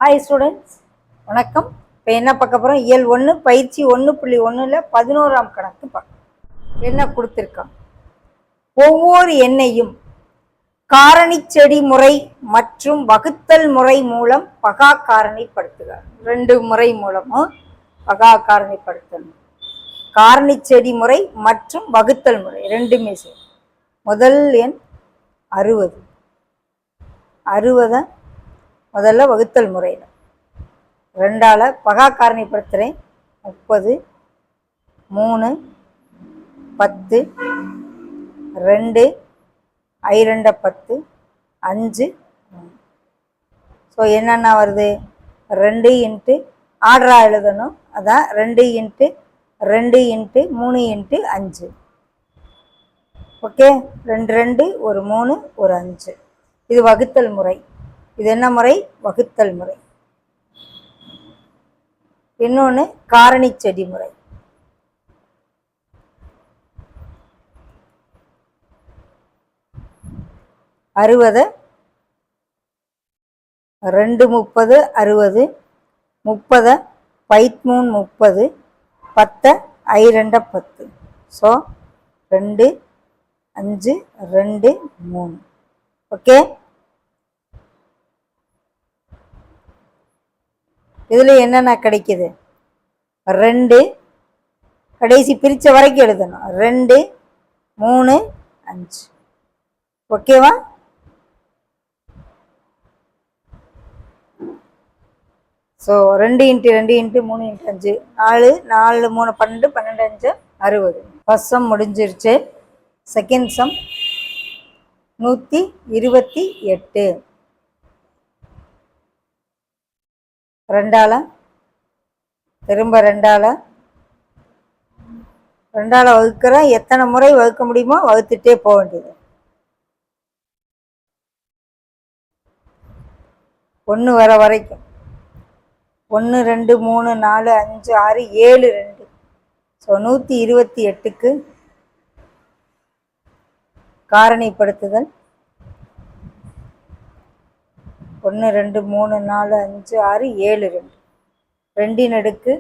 Hi students, வணக்கம். இப்போ என்ன பார்க்க போகிறோம்? இயல் 1 பயிற்சி 1.1ல் 11ஆம் கணக்கு பார்க்க. என்ன கொடுத்துருக்கான்? ஒவ்வொரு எண்ணையும் காரணி செடி முறை மற்றும் வகுத்தல் முறை மூலம் பகா காரணிப்படுத்துக. 2 முறை மூலமும் பகா காரணிப்படுத்தல். காரணி செடி முறை மற்றும் வகுத்தல் முறை ரெண்டுமே சரி. முதல் எண் 60. 60 முதல்ல வகுத்தல் முறையில் 2ஆல் பகா காரணிப்படுத்துகிறேன். 30, 3, 10, 2, I 2 10, 5. ஸோ என்னென்ன வருது? 2 இன்ட்டு ஆர்டராக எழுதணும். அதான் 2 இன்ட்டு 2 இன்ட்டு 3 இன்ட்டு 5. ஓகே, 2 2 ஒரு 3 ஒரு 5. இது வகுத்தல் முறை. இது என்ன முறை? வகுத்தல் முறை. இன்னொன்று காரணி செடி முறை. அறுபது 2 30 60, 30 13 30, 10 I 2 10. ஸோ 2 5 2 3. ஓகே, இதில் என்னென்ன கிடைக்குது? 2 கடைசி பிரித்த வரைக்கும் எழுதணும். 2 3 5. ஓகேவா? So 2 into 2 into 3 into 5 4 4 3 12 12 5 60. First sum முடிஞ்சிருச்சு. Second sum 128. 2ஆல் திரும்ப 2ஆல் வகுக்கிறேன். எத்தனை முறை வகுக்க முடியுமோ வகுத்துட்டே போக வேண்டியது. 1 வர வரைக்கும் 1 2 3 4 5 6 7 2. ஸோ 128க்கு காரணிப்படுத்துதல் 1 2 3 4 5 6 7 2. 2 அடுக்கு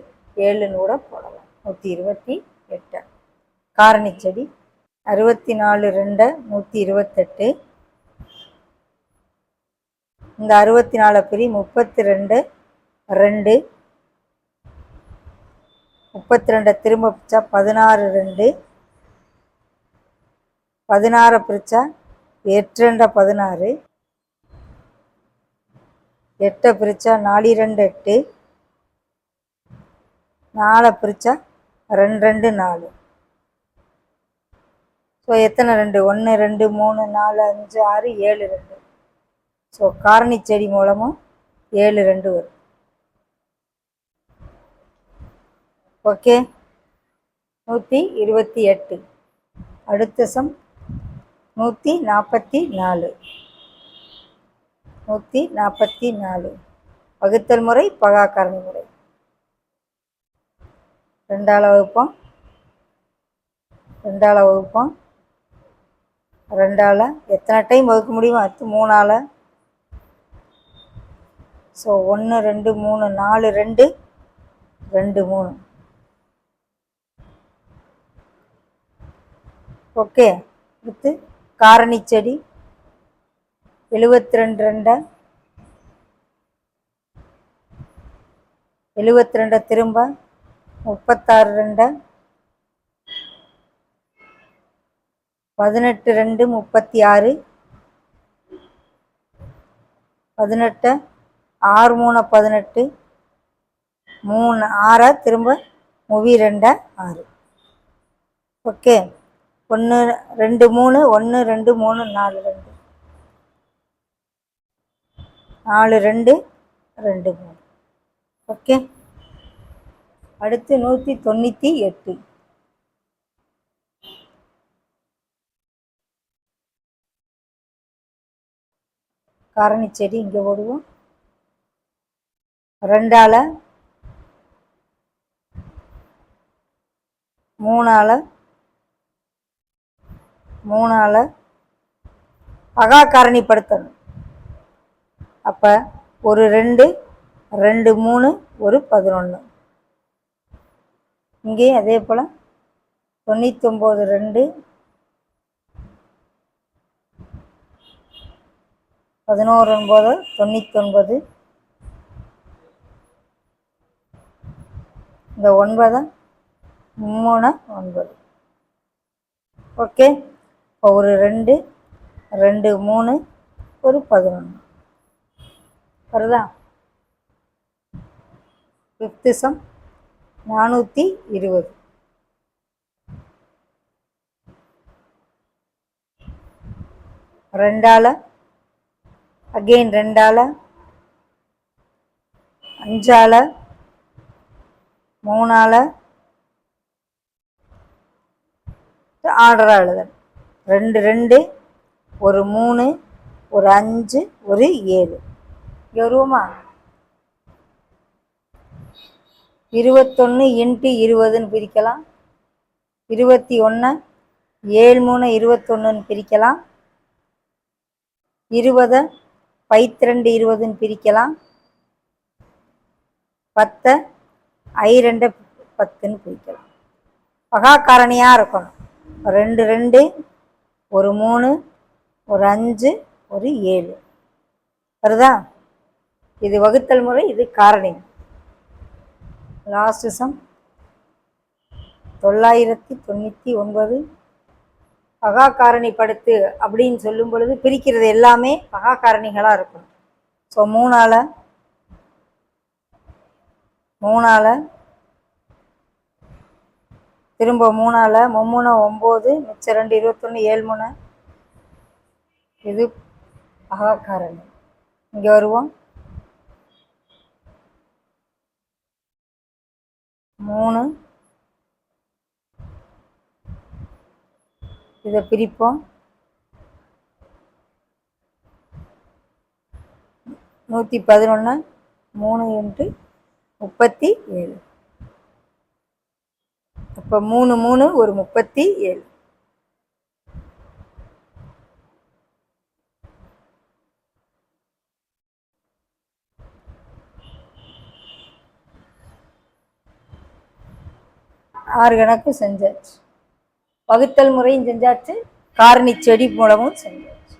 7 கூட போடலாம். 128 காரணி செடி. 64 2 128. இந்த 64 பிரி 32 2. 32 திரும்ப பிரிச்சா 16 2. 16 பிரிச்சா 8 2 16. 8 பிரிச்சா 4 2 8. 4 பிரிச்சா 2 2 4. ஸோ எத்தனை 2? 1 2 3 4 5 6 7 2. ஸோ காரணி செடி மூலமும் 7 2 வரும். ஓகே, 128. அடுத்த சம் 144. 144 வகுத்தல் முறை பகா காரணி முறை. 2ஆல் வகுப்போம். 2ஆல் எத்தனை டைம் வகுக்க முடியுமோ அடுத்து 3ஆல். ஸோ 1 2 3 4 2 2 3. ஓகே, அடுத்து காரணி செடி 72 2. 72 திரும்ப 36 2. 18 2 36. 18 6 3 18. 3 6 திரும்ப 2 6. ஓகே, 1 2 3 1 2 3 4 2 4 2 2 3. ஓகே, அடுத்து 198. காரணி செடி இங்கே போடுவோம். 2ஆல் 3ஆல் பகா காரணிப்படுத்தணும். அப்போ ஒரு 2 2 3 ஒரு 11. இங்கேயும் அதே போல் 99 2 11 9 99. இந்த 9 3 9. ஓகே. இப்போ ஒரு 2 2 3 ஒரு 11 வருதா? 5th some 420. ரெண்டால் அகெயின் 2ஆல் 5ஆல் 3ஆல் ஆர்டராக எழுதணும். 2 2 ஒரு 3 ஒரு 5 ஒரு 7. வருவோமா? 21 × 20ன்னு பிரிக்கலாம். 21 7 3 21ன்னு பிரிக்கலாம். 20 12 20ன்னு பிரிக்கலாம். 10 2 10ன்னு பிரிக்கலாம். பகா காரணியாக இருக்கணும். 2 2 ஒரு 3 ஒரு 5 ஒரு 7 வருதா? இது வகுத்தல் முறை, இது காரணி. Last some 999. பகா காரணிப்படுத்து அப்படின்னு சொல்லும் பொழுது பிரிக்கிறது எல்லாமே பகா காரணிகளாக இருக்கும். ஸோ 3ஆல் திரும்ப 3ஆல் 3 9 மிச்சம் 2 21 7 3. இது பகா காரணி. இங்கே வருவோம். 3 இதை பிரிப்போம். 111 3 × 37. அப்போ 3 3 ஒரு 37. ஆறு கணக்கு செஞ்சாச்சு. வகுத்தல் முறையும் செஞ்சாச்சு, காரணி செடி மூலமும் செஞ்சாச்சு.